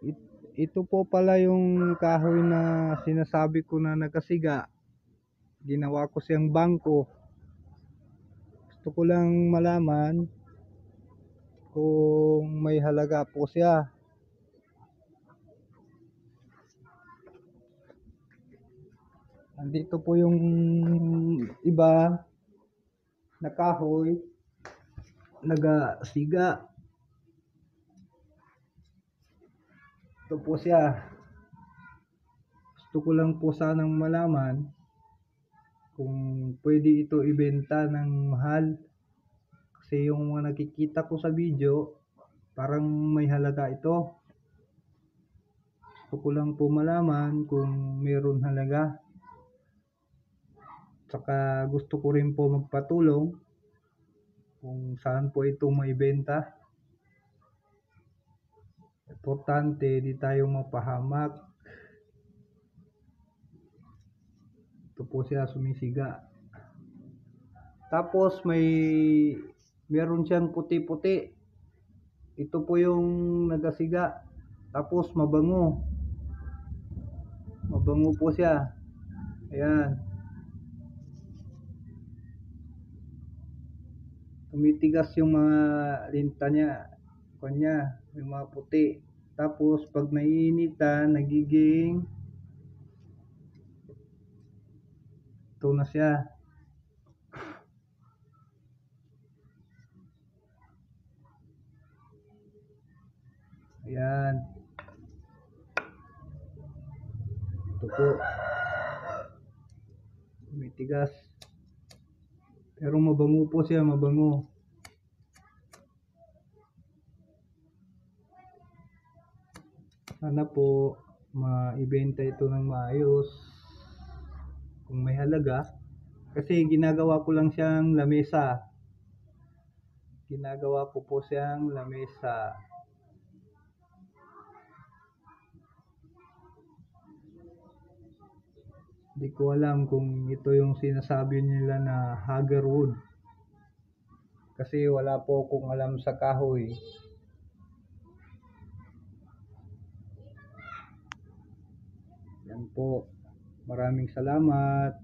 Ito po pala yung kahoy na sinasabi ko na nakasiga. Ginawa ko siyang bangko. Gusto ko lang malaman kung may halaga po siya. Andito po yung iba na kahoy, nagasiga. Ito po siya. Gusto ko lang po sanang malaman kung pwede ito ibenta ng mahal. Kasi yung mga nakikita ko sa video, parang may halaga ito. Gusto ko lang po malaman kung meron halaga. Tsaka gusto ko rin po magpatulong kung saan po ito maibenta. Importante, di tayo mapahamak. Ito po siya sumisiga. Tapos meron siyang puti-puti. Ito po yung nagasiga. Tapos mabango. Mabango po siya. Ayan. Tumitigas yung mga linta niya. Kanya, yung mga puti. Tapos pag naiinitan, nagiging ito na siya. Ayan. Ito po. Tumitigas. Pero mabango po siya, mabango. Sana po maibenta ito ng maayos kung may halaga. Kasi ginagawa ko lang siyang lamesa. Ginagawa ko po siyang lamesa. Hindi ko alam kung ito yung sinasabi nila na Hagerwood. Kasi wala po akong alam sa kahoy. Yan po. Maraming salamat.